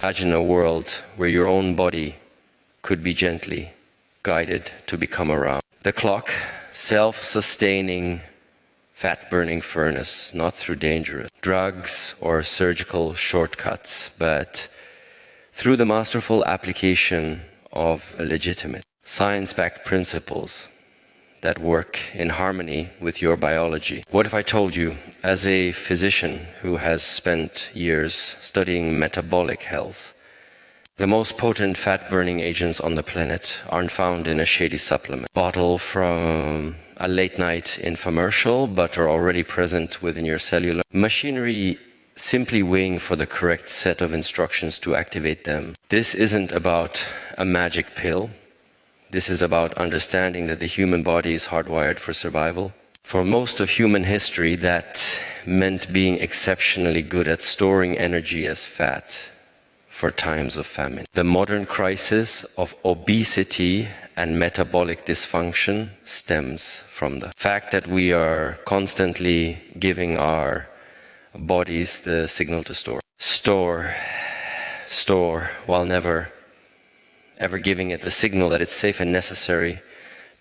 Imagine a world where your own body could be gently guided to become a round. The clock, self-sustaining, fat-burning furnace, not through dangerous drugs or surgical shortcuts, but through the masterful application of legitimate science-backed principles that work in harmony with your biology. What if I told you, as a physician who has spent years studying metabolic health, the most potent fat-burning agents on the planet aren't found in a shady supplement bottle from a late-night infomercial, but are already present within your cellular machinery, simply waiting for the correct set of instructions to activate them. This isn't about a magic pill. This is about understanding that the human body is hardwired for survival. For most of human history, that meant being exceptionally good at storing energy as fat for times of famine. The modern crisis of obesity and metabolic dysfunction stems from the fact that we are constantly giving our bodies the signal to store, while never ever giving it the signal that it's safe and necessary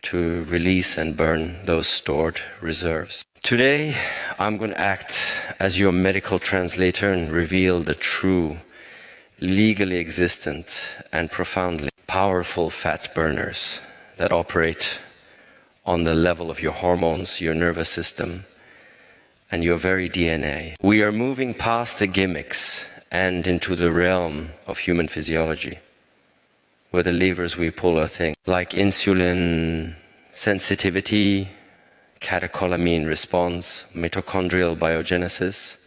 to release and burn those stored reserves. Today, I'm going to act as your medical translator and reveal the true, legally existent and profoundly powerful fat burners that operate on the level of your hormones, your nervous system, and your very DNA. We are moving past the gimmicks and into the realm of human physiology, where the levers we pull are things like insulin sensitivity, catecholamine response, mitochondrial biogenesis,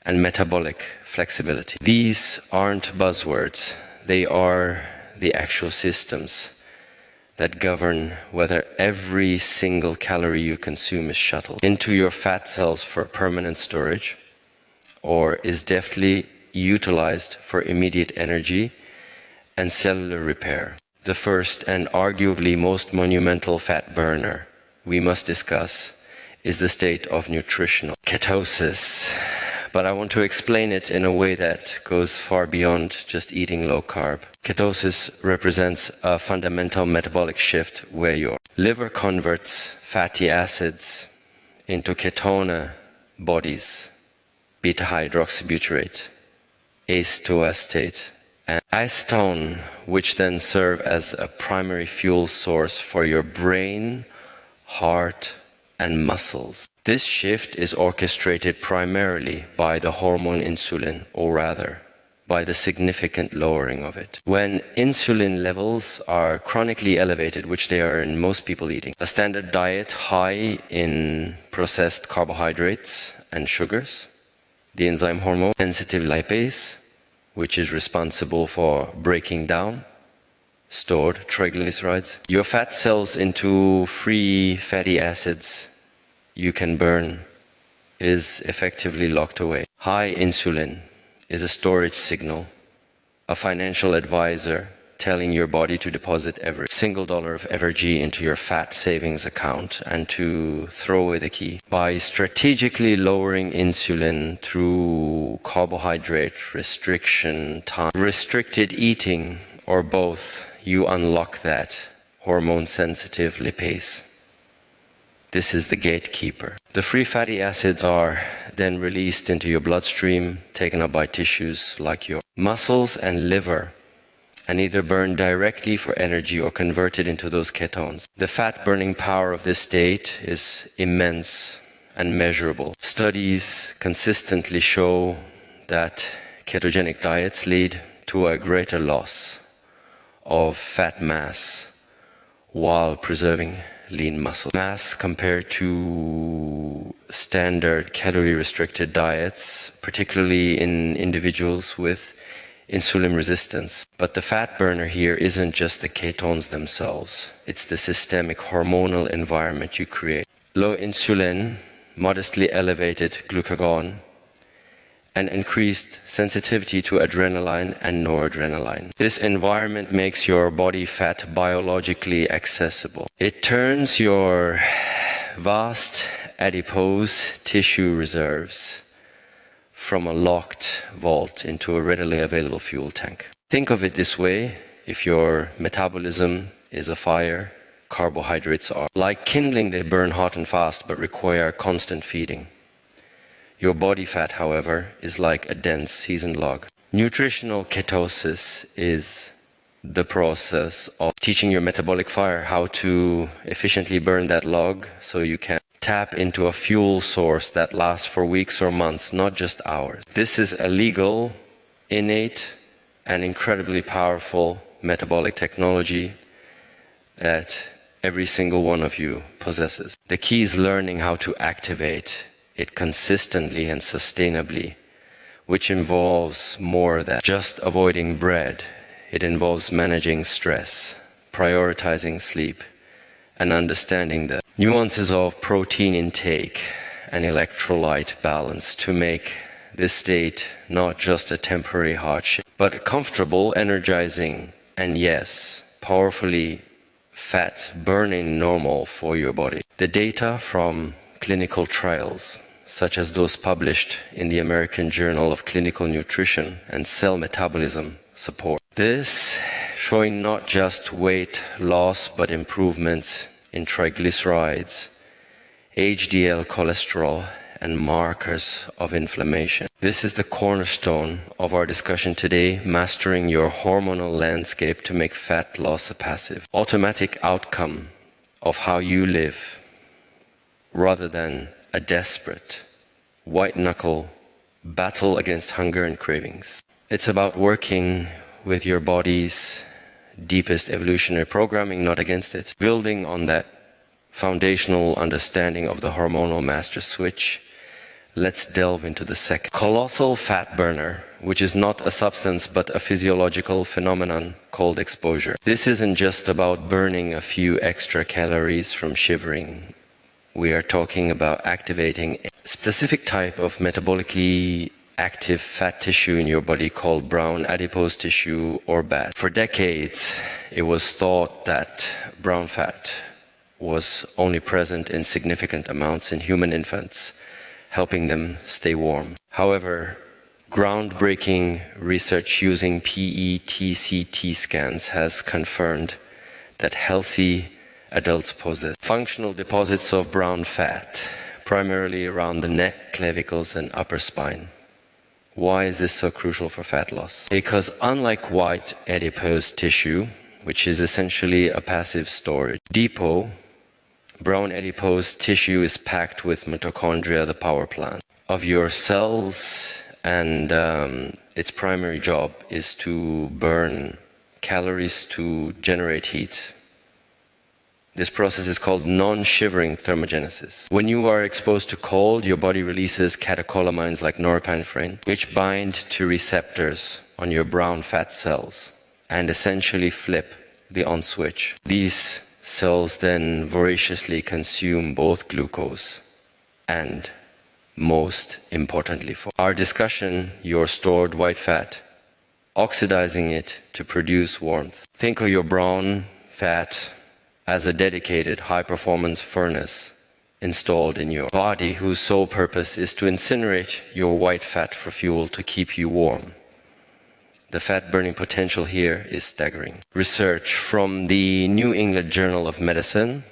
and metabolic flexibility. These aren't buzzwords. They are the actual systems that govern whether every single calorie you consume is shuttled into your fat cells for permanent storage or is deftly utilized for immediate energy and cellular repair. The first and arguably most monumental fat burner we must discuss is the state of nutritional ketosis. But I want to explain it in a way that goes far beyond just eating low carb. Ketosis represents a fundamental metabolic shift where your liver converts fatty acids into ketone bodies, beta-hydroxybutyrate, acetoacetate, and acetone, which then serve as a primary fuel source for your brain, heart, and muscles. This shift is orchestrated primarily by the hormone insulin, or rather, by the significant lowering of it. When insulin levels are chronically elevated, which they are in most people eating, a standard diet high in processed carbohydrates and sugars, the enzyme hormone-sensitive lipase, which is responsible for breaking down stored triglycerides, your fat cells into free fatty acids you can burn is effectively locked away. High insulin is a storage signal, a financial advisor telling your body to deposit every single dollar of energy into your fat savings account and to throw away the key. By strategically lowering insulin through carbohydrate restriction, restricted eating, or both, you unlock that hormone-sensitive lipase. This is the gatekeeper. The free fatty acids are then released into your bloodstream, taken up by tissues like your muscles and liver, and either burned directly for energy or converted into those ketones. The fat-burning power of this state is immense and measurable. Studies consistently show that ketogenic diets lead to a greater loss of fat mass while preserving lean muscle mass compared to standard calorie-restricted diets, particularly in individuals with insulin resistance. But the fat burner here isn't just the ketones themselves. It's the systemic hormonal environment you create. Low insulin, modestly elevated glucagon, and increased sensitivity to adrenaline and noradrenaline. This environment makes your body fat biologically accessible. It turns your vast adipose tissue reserves from a locked vault into a readily available fuel tank. Think of it this way: if your metabolism is a fire, carbohydrates are. Like kindling, they burn hot and fast but require constant feeding. Your body fat, however, is like a dense seasoned log. Nutritional ketosis is the process of teaching your metabolic fire how to efficiently burn that log so you can tap into a fuel source that lasts for weeks or months, not just hours. This is a legal, innate, and incredibly powerful metabolic technology that every single one of you possesses. The key is learning how to activate it consistently and sustainably, which involves more than just avoiding bread. It involves managing stress, prioritizing sleep, and understanding the nuances of protein intake and electrolyte balance to make this state not just a temporary hardship, but comfortable, energizing, and yes, powerfully fat-burning normal for your body. The data from clinical trials, such as those published in the American Journal of Clinical Nutrition and Cell Metabolism, support this, showing not just weight loss but improvements in triglycerides, HDL cholesterol, and markers of inflammation. This is the cornerstone of our discussion today: mastering your hormonal landscape to make fat loss a passive, automatic outcome of how you live, rather than a desperate, white-knuckle battle against hunger and cravings. It's about working with your body's deepest evolutionary programming, not against it. Building on that foundational understanding of the hormonal master switch, let's delve into the second colossal fat burner, which is not a substance but a physiological phenomenon called exposure. This isn't just about burning a few extra calories from shivering. We are talking about activating a specific type of metabolically active fat tissue in your body called brown adipose tissue, or BAT. For decades, it was thought that brown fat was only present in significant amounts in human infants, helping them stay warm. However, groundbreaking research using PET-CT scans has confirmed that healthy adults possess functional deposits of brown fat, primarily around the neck, clavicles, and upper spine. Why is this so crucial for fat loss? Because unlike white adipose tissue, which is essentially a passive storage depot, brown adipose tissue is packed with mitochondria, the power plant of your cells, and its primary job is to burn calories to generate heat. This process is called non-shivering thermogenesis. When you are exposed to cold, your body releases catecholamines like norepinephrine, which bind to receptors on your brown fat cells and essentially flip the on switch. These cells then voraciously consume both glucose and, most importantly for our discussion, your stored white fat, oxidizing it to produce warmth. Think of your brown fat as a dedicated high-performance furnace installed in your body, whose sole purpose is to incinerate your white fat for fuel to keep you warm. The fat-burning potential here is staggering. Research from the New England Journal of Medicine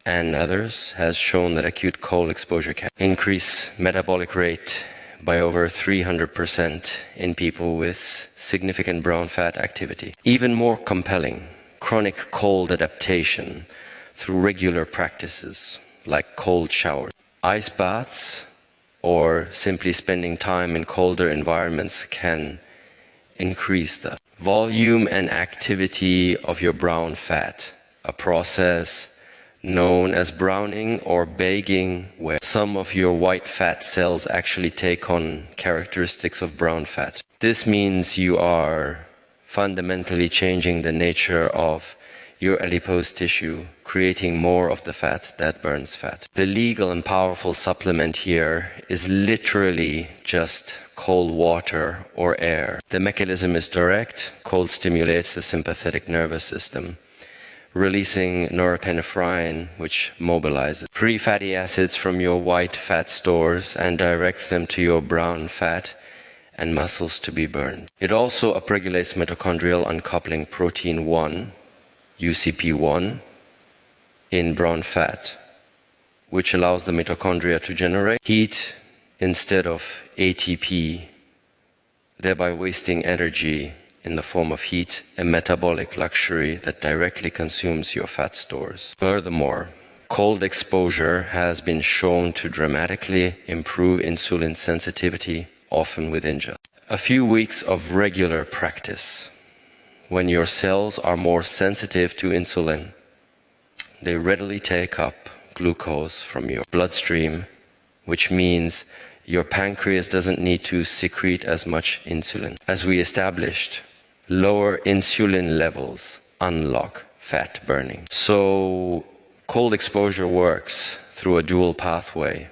and others has shown that acute cold exposure can increase metabolic rate by over 300% in people with significant brown fat activity. Even more compelling, chronic cold adaptation through regular practices like cold showers, ice baths, or simply spending time in colder environments can increase the volume and activity of your brown fat, a process known as browning or baking, where some of your white fat cells actually take on characteristics of brown fat. This means you are fundamentally changing the nature of your adipose tissue, creating more of the fat that burns fat. The legal and powerful supplement here is literally just cold water or air. The mechanism is direct. Cold stimulates the sympathetic nervous system, releasing norepinephrine, which mobilizes free fatty acids from your white fat stores and directs them to your brown fat and muscles to be burned. It also upregulates mitochondrial uncoupling protein 1, UCP1, in brown fat, which allows the mitochondria to generate heat instead of ATP, thereby wasting energy in the form of heat, a metabolic luxury that directly consumes your fat stores. Furthermore, cold exposure has been shown to dramatically improve insulin sensitivity, often within just a few weeks of regular practice. When your cells are more sensitive to insulin, they readily take up glucose from your bloodstream, which means your pancreas doesn't need to secrete as much insulin. As we established, lower insulin levels unlock fat burning. So cold exposure works through a dual pathway.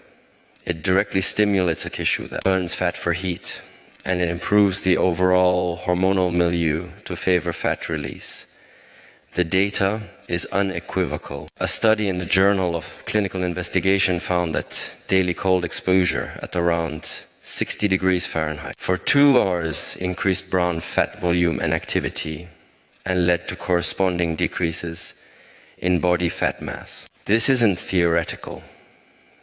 It directly stimulates a tissue that burns fat for heat, and it improves the overall hormonal milieu to favor fat release. The data is unequivocal. A study in the Journal of Clinical Investigation found that daily cold exposure at around 60 degrees Fahrenheit for 2 hours increased brown fat volume and activity and led to corresponding decreases in body fat mass. This isn't theoretical.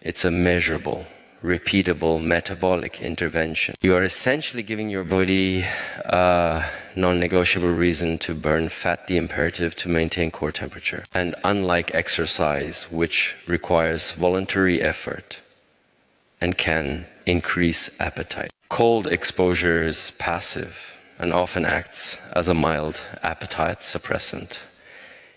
It's a measurable, repeatable metabolic intervention. You are essentially giving your body a non-negotiable reason to burn fat, the imperative to maintain core temperature. And unlike exercise, which requires voluntary effort and can increase appetite, cold exposure is passive and often acts as a mild appetite suppressant.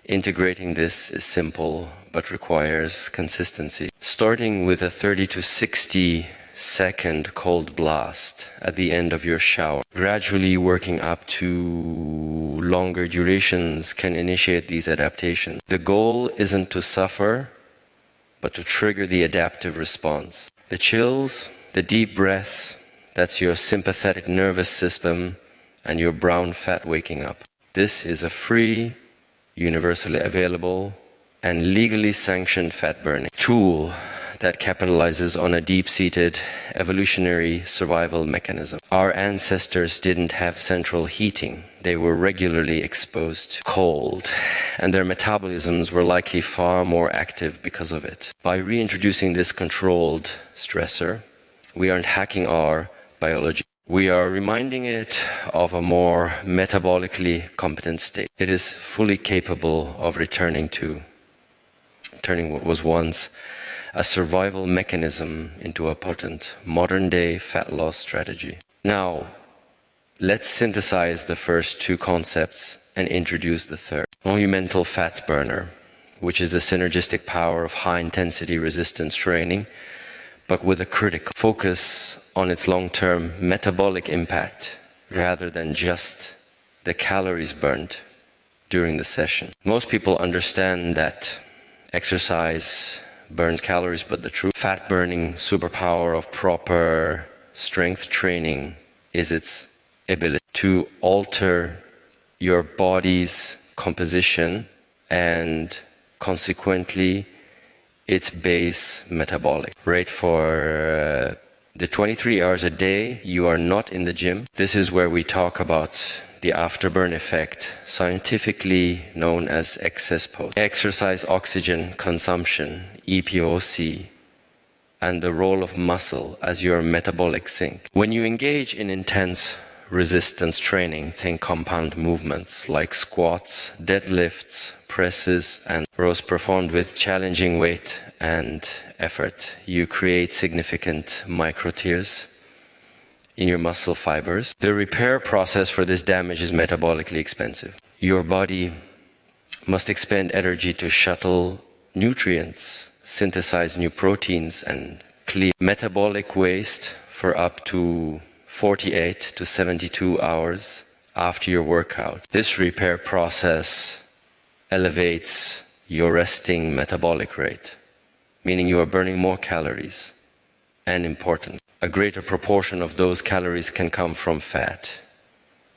Integrating this is simple but requires consistency. Starting with a 30 to 60 second cold blast at the end of your shower, gradually working up to longer durations can initiate these adaptations. The goal isn't to suffer, but to trigger the adaptive response. The chills, the deep breaths, that's your sympathetic nervous system and your brown fat waking up. This is a free, universally available, and legally sanctioned fat burning tool that capitalizes on a deep-seated evolutionary survival mechanism. Our ancestors didn't have central heating. They were regularly exposed to cold, and their metabolisms were likely far more active because of it. By reintroducing this controlled stressor, we aren't hacking our biology. We are reminding it of a more metabolically competent state. It is fully capable of turning what was once a survival mechanism into a potent modern-day fat loss strategy. Now, let's synthesize the first two concepts and introduce the third. Monumental fat burner, which is the synergistic power of high-intensity resistance training, but with a critical focus on its long-term metabolic impact rather than just the calories burnt during the session. Most people understand that exercise burns calories, but the true fat-burning superpower of proper strength training is its ability to alter your body's composition and consequently its base metabolic rate. For the 23 hours a day you are not in the gym, this is where we talk about the afterburn effect, scientifically known as excess post-exercise oxygen consumption, EPOC, and the role of muscle as your metabolic sink. When you engage in intense resistance training, think compound movements like squats, deadlifts, presses, and rows performed with challenging weight and effort, you create significant micro tears in your muscle fibers. The repair process for this damage is metabolically expensive. Your body must expend energy to shuttle nutrients, synthesize new proteins, and clear metabolic waste for up to 48 to 72 hours after your workout. This repair process elevates your resting metabolic rate, meaning you are burning more calories. And important, a greater proportion of those calories can come from fat,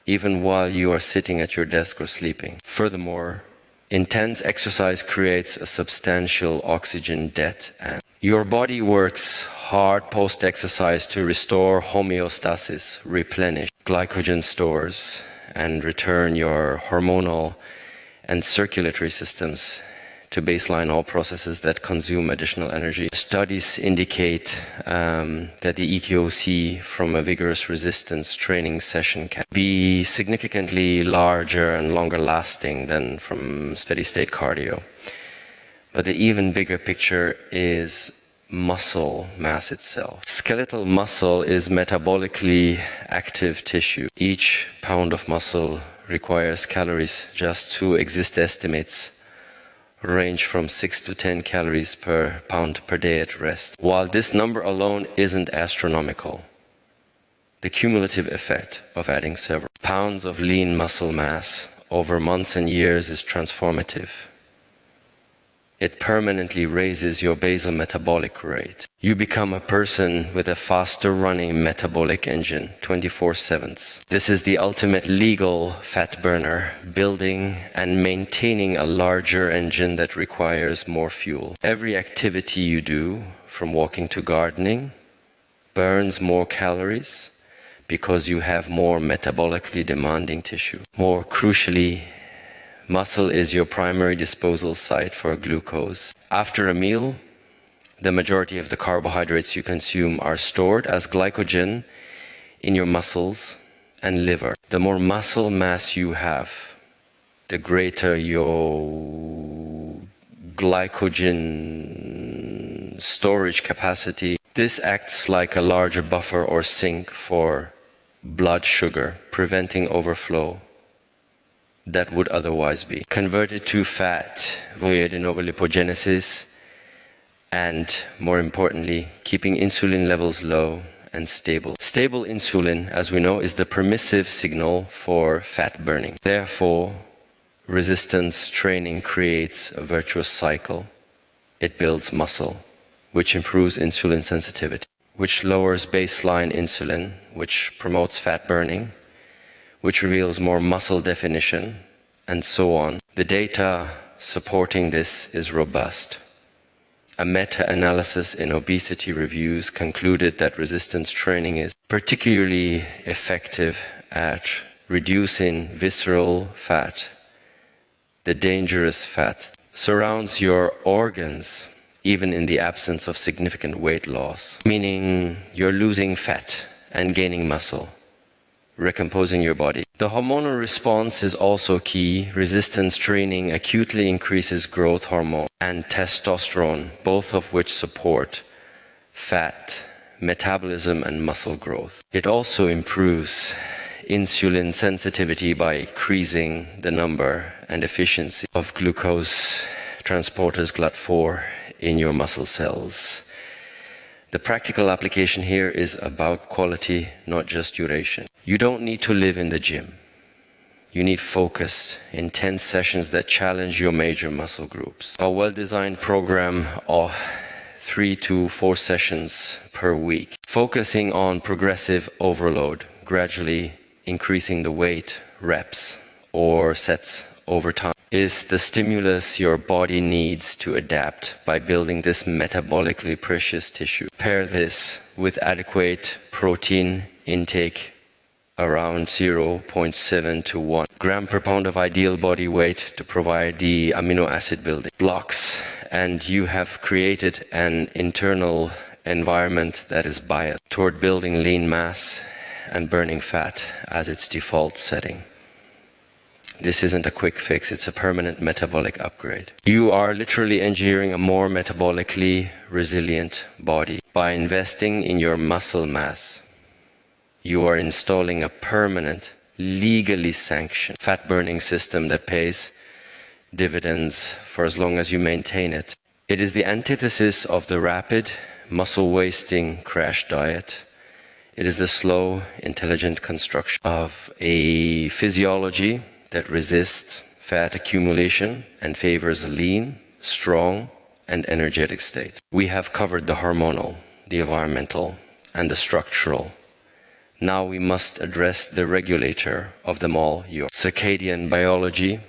even while you are sitting at your desk or sleeping. Furthermore, Intense exercise creates a substantial oxygen debt, and your body works hard post-exercise to restore homeostasis, replenish glycogen stores, and return your hormonal and circulatory systems to baseline all processes that consume additional energy. Studies indicate that the EKOC from a vigorous resistance training session can be significantly larger and longer lasting than from steady-state cardio. But the even bigger picture is muscle mass itself. Skeletal muscle is metabolically active tissue. Each pound of muscle requires calories. Just to exist estimates range from 6 to 10 calories per pound per day at rest. While this number alone isn't astronomical, the cumulative effect of adding several pounds of lean muscle mass over months and years is transformative. It permanently raises your basal metabolic rate. You become a person with a faster running metabolic engine, 24/7. This is the ultimate legal fat burner, building and maintaining a larger engine that requires more fuel. Every activity you do, from walking to gardening, burns more calories because you have more metabolically demanding tissue. More crucially, muscle is your primary disposal site for glucose. After a meal, the majority of the carbohydrates you consume are stored as glycogen in your muscles and liver. The more muscle mass you have, the greater your glycogen storage capacity. This acts like a larger buffer or sink for blood sugar, preventing overflow that would otherwise be converted to fat via de novo lipogenesis, and more importantly, keeping insulin levels low and stable. Stable insulin, as we know, is the permissive signal for fat burning. Therefore, resistance training creates a virtuous cycle. It builds muscle, which improves insulin sensitivity, which lowers baseline insulin, which promotes fat burning, which reveals more muscle definition, and so on. The data supporting this is robust. A meta-analysis in obesity reviews concluded that resistance training is particularly effective at reducing visceral fat. The dangerous fat surrounds your organs even in the absence of significant weight loss, meaning you're losing fat and gaining muscle, recomposing your body. The hormonal response is also key. Resistance training acutely increases growth hormone and testosterone, both of which support fat metabolism and muscle growth. It also improves insulin sensitivity by increasing the number and efficiency of glucose transporters GLUT4 in your muscle cells. The practical application here is about quality, not just duration. You don't need to live in the gym. You need focused, intense sessions that challenge your major muscle groups. A well-designed program of 3 to 4 sessions per week, focusing on progressive overload, gradually increasing the weight, reps, or sets over time, is the stimulus your body needs to adapt by building this metabolically precious tissue. Pair this with adequate protein intake around 0.7 to 1 gram per pound of ideal body weight to provide the amino acid building blocks, and you have created an internal environment that is biased toward building lean mass and burning fat as its default setting. This isn't a quick fix, it's a permanent metabolic upgrade. You are literally engineering a more metabolically resilient body. By investing in your muscle mass, you are installing a permanent, legally sanctioned fat-burning system that pays dividends for as long as you maintain it. It is the antithesis of the rapid, muscle-wasting crash diet. It is the slow, intelligent construction of a physiology that resists fat accumulation and favors a lean, strong, and energetic state. We have covered the hormonal, the environmental, and the structural. Now we must address the regulator of them all, your circadian biology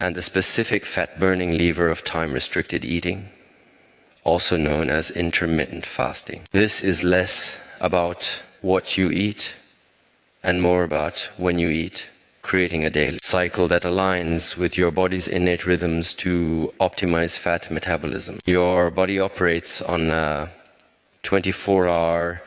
and the specific fat-burning lever of time-restricted eating, also known as intermittent fasting. This is less about what you eat and more about when you eat, creating a daily cycle that aligns with your body's innate rhythms to optimize fat metabolism. Your body operates on a 24-hour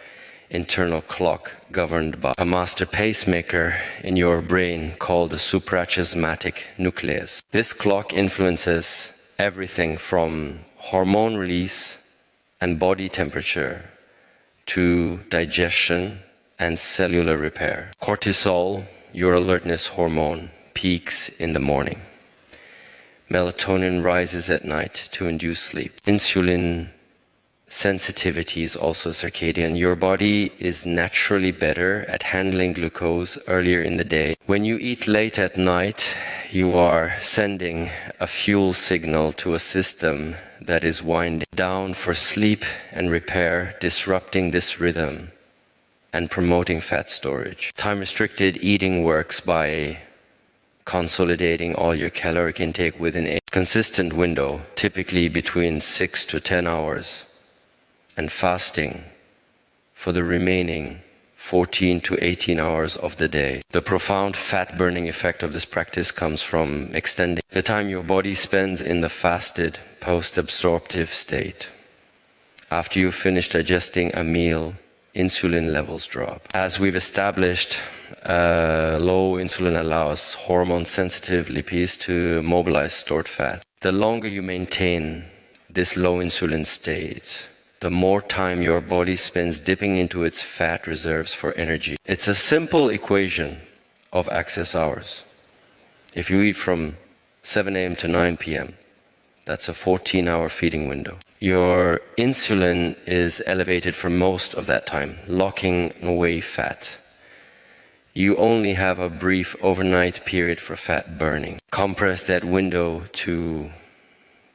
internal clock governed by a master pacemaker in your brain called the suprachiasmatic nucleus. This clock influences everything from hormone release and body temperature to digestion and cellular repair. Cortisol, your alertness hormone, peaks in the morning. Melatonin rises at night to induce sleep. Insulin sensitivity is also circadian. Your body is naturally better at handling glucose earlier in the day. When you eat late at night, you are sending a fuel signal to a system that is winding down for sleep and repair, disrupting this rhythm and promoting fat storage. Time-restricted eating works by consolidating all your caloric intake within a consistent window, typically between 6 to 10 hours, and fasting for the remaining 14 to 18 hours of the day. The profound fat-burning effect of this practice comes from extending the time your body spends in the fasted post-absorptive state. After you finish digesting a meal, insulin levels drop. As we've established, low insulin allows hormone-sensitive lipids to mobilize stored fat. The longer you maintain this low insulin state, the more time your body spends dipping into its fat reserves for energy. It's a simple equation of access hours. If you eat from 7 a.m. to 9 p.m., that's a 14-hour feeding window. Your insulin is elevated for most of that time, locking away fat. You only have a brief overnight period for fat burning. Compress that window to,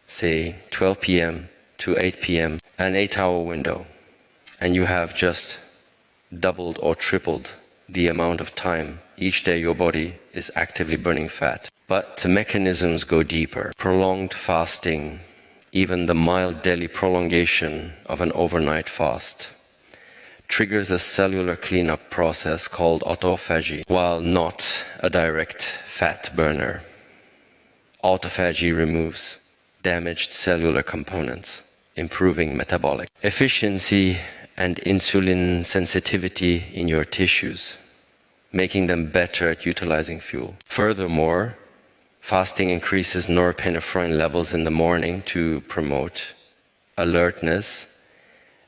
say, 12 p.m. to 8 p.m., an 8-hour window, and you have just doubled or tripled the amount of time each day your body is actively burning fat. But the mechanisms go deeper. Prolonged fasting, even the mild daily prolongation of an overnight fast, triggers a cellular cleanup process called autophagy. While not a direct fat burner, autophagy removes damaged cellular components, improving metabolic efficiency and insulin sensitivity in your tissues, making them better at utilizing fuel. Furthermore, fasting increases norepinephrine levels in the morning to promote alertness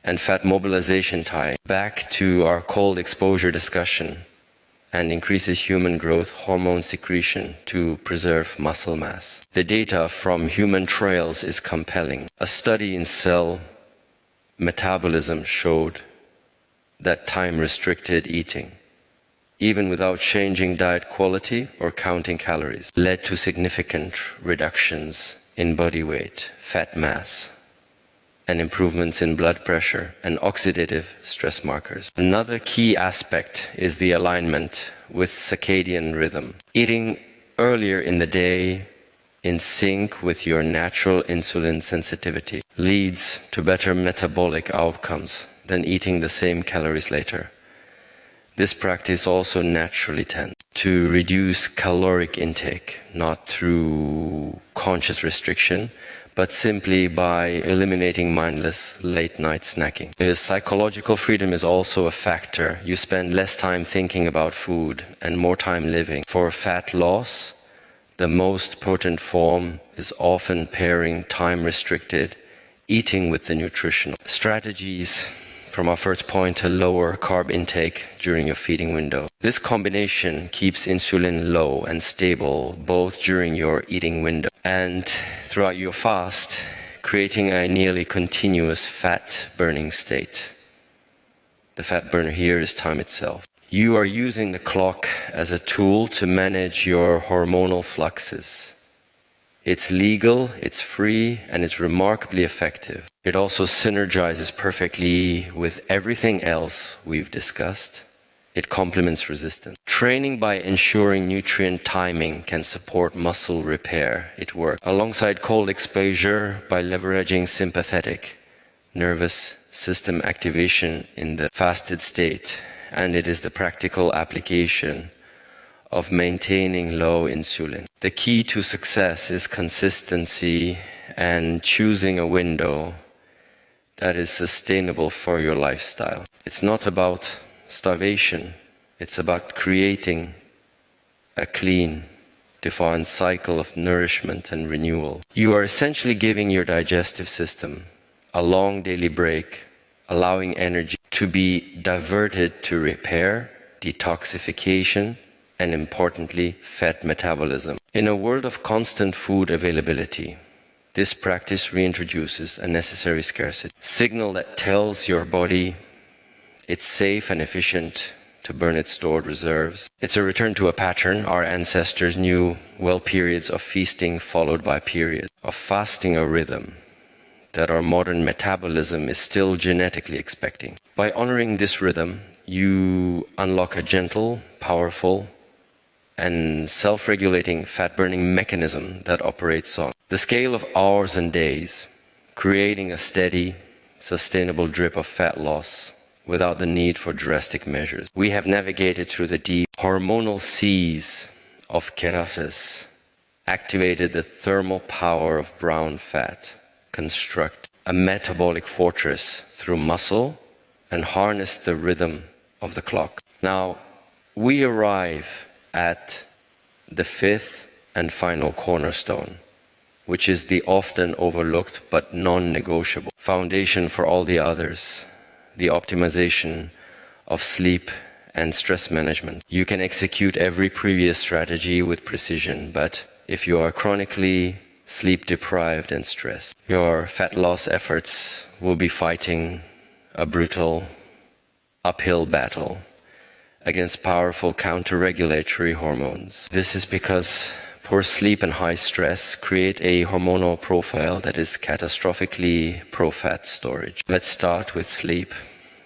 and fat mobilization, tie back to our cold exposure discussion, and increases human growth hormone secretion to preserve muscle mass. The data from human trials is compelling. A study in Cell Metabolism showed that time-restricted eating, even without changing diet quality or counting calories, led to significant reductions in body weight, fat mass, and improvements in blood pressure and oxidative stress markers. Another key aspect is the alignment with circadian rhythm. Eating earlier in the day in sync with your natural insulin sensitivity leads to better metabolic outcomes than eating the same calories later. This practice also naturally tends to reduce caloric intake, not through conscious restriction, but simply by eliminating mindless late-night snacking. Psychological freedom is also a factor. You spend less time thinking about food and more time living. For fat loss, the most potent form is often pairing time-restricted eating with the nutritional strategies from our first point to lower carb intake during your feeding window. This combination keeps insulin low and stable both during your eating window and throughout your fast, creating a nearly continuous fat burning state. The fat burner here is time itself. You are using the clock as a tool to manage your hormonal fluxes. It's legal, it's free, and it's remarkably effective. It also synergizes perfectly with everything else we've discussed, It complements resistance. Training by ensuring nutrient timing can support muscle repair. It works. Alongside cold exposure by leveraging sympathetic nervous system activation in the fasted state. And it is the practical application of maintaining low insulin. The key to success is consistency and choosing a window that is sustainable for your lifestyle. It's not about starvation. It's about creating a clean, defined cycle of nourishment and renewal. You are essentially giving your digestive system a long daily break, allowing energy to be diverted to repair, detoxification, and importantly, fat metabolism. In a world of constant food availability, this practice reintroduces a necessary scarcity signal that tells your body it's safe and efficient to burn its stored reserves. It's a return to a pattern our ancestors knew well, periods of feasting followed by periods of fasting, a rhythm that our modern metabolism is still genetically expecting. By honoring this rhythm, you unlock a gentle, powerful, and self-regulating fat-burning mechanism that operates on the scale of hours and days, creating a steady, sustainable drip of fat loss without the need for drastic measures. We have navigated through the deep hormonal seas of ketosis, activated the thermal power of brown fat, construct a metabolic fortress through muscle, and harness the rhythm of the clock. Now, we arrive at the fifth and final cornerstone, which is the often overlooked but non-negotiable foundation for all the others, the optimization of sleep and stress management. You can execute every previous strategy with precision, but if you are chronically sleep deprived and stressed, your fat loss efforts will be fighting a brutal uphill battle against powerful counter-regulatory hormones. This is because poor sleep and high stress create a hormonal profile that is catastrophically pro-fat storage. Let's start with sleep.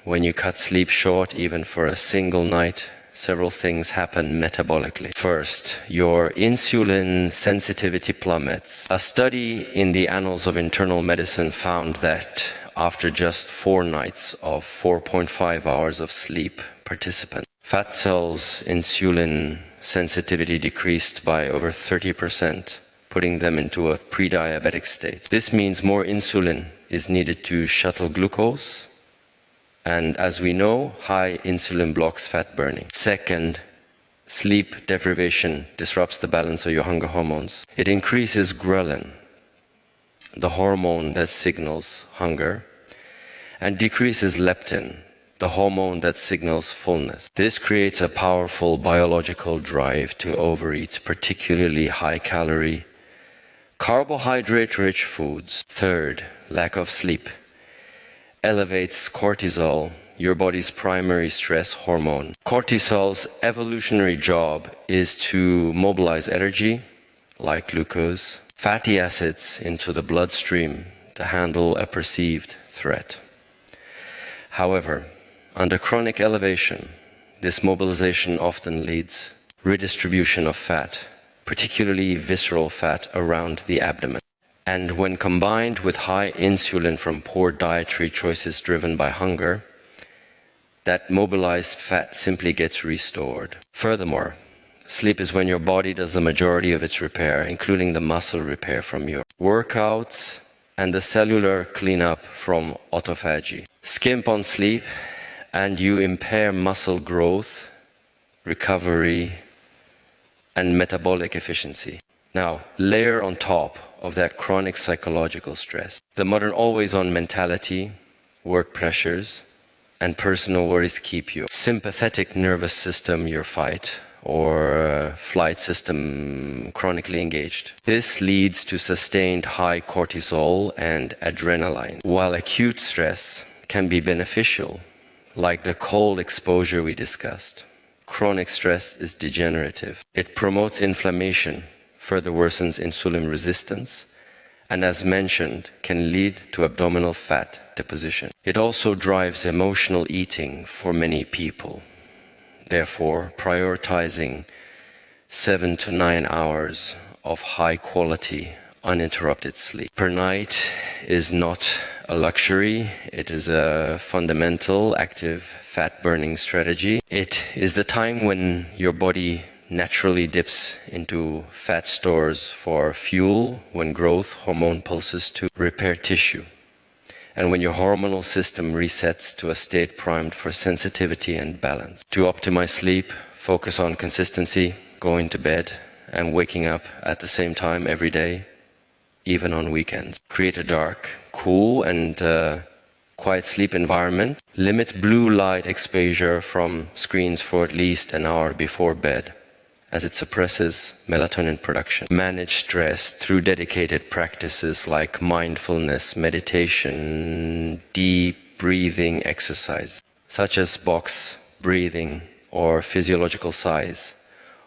When you cut sleep short, even for a single night, several things happen metabolically. First, your insulin sensitivity plummets. A study in the Annals of Internal Medicine found that after just 4 nights of 4.5 hours of sleep, participants, fat cells insulin sensitivity decreased by over 30%, putting them into a pre-diabetic state. This means more insulin is needed to shuttle glucose, and as we know, high insulin blocks fat burning. Second, sleep deprivation disrupts the balance of your hunger hormones. It increases ghrelin, the hormone that signals hunger, and decreases leptin, the hormone that signals fullness. This creates a powerful biological drive to overeat, particularly high-calorie, carbohydrate-rich foods. Third, lack of sleep elevates cortisol, your body's primary stress hormone. Cortisol's evolutionary job is to mobilize energy, like glucose, fatty acids into the bloodstream to handle a perceived threat. However, under chronic elevation, this mobilization often leads redistribution of fat, particularly visceral fat around the abdomen. And when combined with high insulin from poor dietary choices driven by hunger, that mobilized fat simply gets restored. Furthermore, sleep is when your body does the majority of its repair, including the muscle repair from your workouts and the cellular cleanup from autophagy. Skimp on sleep and you impair muscle growth, recovery, and metabolic efficiency. Now, layer on top of that chronic psychological stress the modern always-on mentality, work pressures, and personal worries keep your sympathetic nervous system, your fight or flight system, chronically engaged. This leads to sustained high cortisol and adrenaline. While acute stress can be beneficial, like the cold exposure we discussed, chronic stress is degenerative. It promotes inflammation, further worsens insulin resistance, and as mentioned, can lead to abdominal fat deposition. It also drives emotional eating for many people. Therefore, prioritizing 7 to 9 hours of high quality, uninterrupted sleep per night is not a luxury. It is a fundamental active fat burning strategy. It is the time when your body naturally dips into fat stores for fuel, when growth hormone pulses to repair tissue, and when your hormonal system resets to a state primed for sensitivity and balance. To optimize sleep, focus on consistency, going to bed and waking up at the same time every day, even on weekends. Create a dark, cool and quiet sleep environment. Limit blue light exposure from screens for at least an hour before bed, as it suppresses melatonin production. Manage stress through dedicated practices like mindfulness, meditation, deep breathing exercise, such as box breathing or physiological sighs,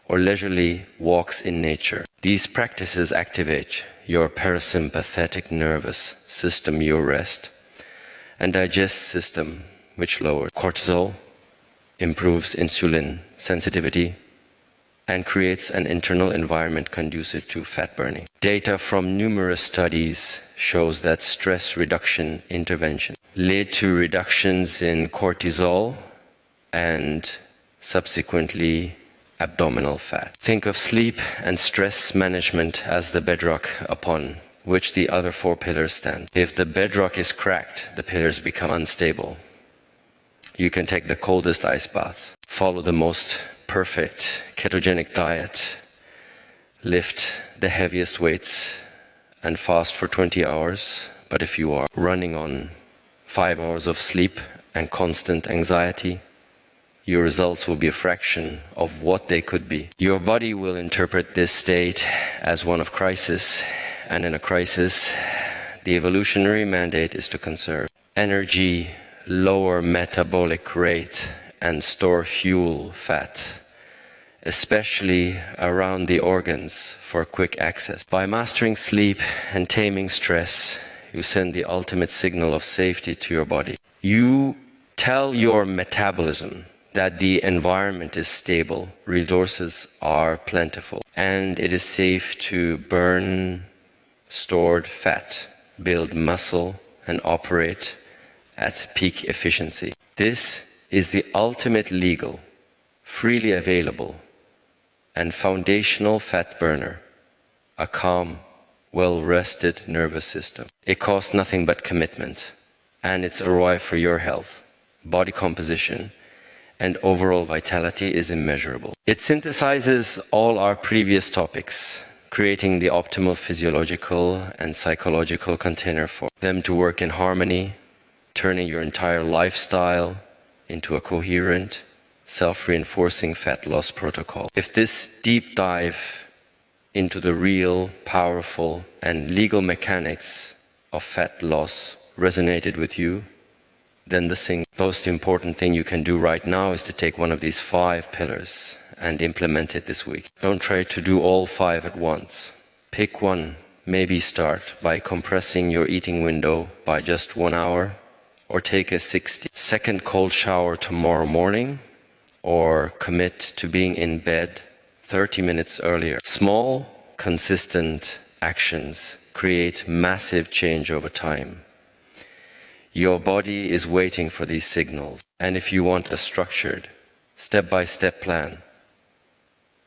or leisurely walks in nature. These practices activate your parasympathetic nervous system, your rest, and digest system, which lowers cortisol, improves insulin sensitivity, and creates an internal environment conducive to fat burning. Data from numerous studies shows that stress reduction interventions lead to reductions in cortisol and subsequently abdominal fat. Think of sleep and stress management as the bedrock upon which the other 4 pillars stand. If the bedrock is cracked, the pillars become unstable. You can take the coldest ice bath, follow the most perfect ketogenic diet, lift the heaviest weights, and fast for 20 hours. But if you are running on 5 hours of sleep and constant anxiety, your results will be a fraction of what they could be. Your body will interpret this state as one of crisis, and in a crisis, the evolutionary mandate is to conserve energy, lower metabolic rate, and store fuel fat, especially around the organs for quick access. By mastering sleep and taming stress, you send the ultimate signal of safety to your body. You tell your metabolism that the environment is stable, resources are plentiful, and it is safe to burn stored fat, build muscle, and operate at peak efficiency. This is the ultimate legal, freely available, and foundational fat burner, a calm, well-rested nervous system. It costs nothing but commitment, and its ROI for your health, body composition, and overall vitality is immeasurable. It synthesizes all our previous topics, creating the optimal physiological and psychological container for them to work in harmony, turning your entire lifestyle into a coherent, self-reinforcing fat loss protocol. If this deep dive into the real, powerful, and legal mechanics of fat loss resonated with you, then the most important thing you can do right now is to take one of these 5 pillars and implement it this week. Don't try to do all 5 at once. Pick one. Maybe start by compressing your eating window by just 1 hour, or take a 60-second cold shower tomorrow morning, or commit to being in bed 30 minutes earlier. Small, consistent actions create massive change over time. Your body is waiting for these signals, and if you want a structured, step-by-step plan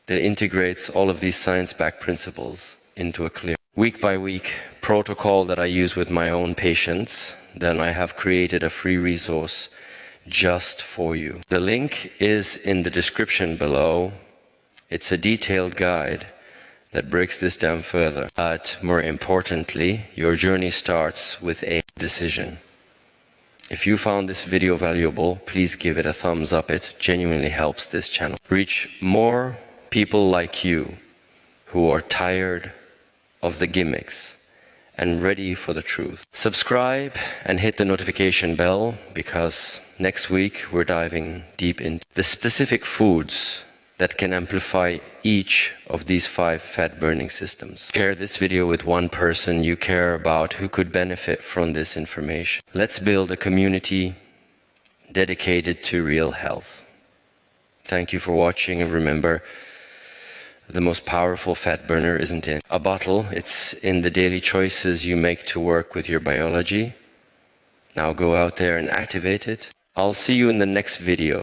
that integrates all of these science-backed principles into a clear, week-by-week protocol that I use with my own patients, then I have created a free resource just for you. The link is in the description below. It's a detailed guide that breaks this down further. But more importantly, your journey starts with a decision. If you found this video valuable, please give it a thumbs up. It genuinely helps this channel reach more people like you who are tired of the gimmicks and ready for the truth. Subscribe and hit the notification bell, because next week we're diving deep into the specific foods that can amplify each of these 5 fat burning systems. Share this video with one person you care about who could benefit from this information. Let's build a community dedicated to real health. Thank you for watching, and remember, the most powerful fat burner isn't in a bottle, it's in the daily choices you make to work with your biology. Now go out there and activate it. I'll see you in the next video.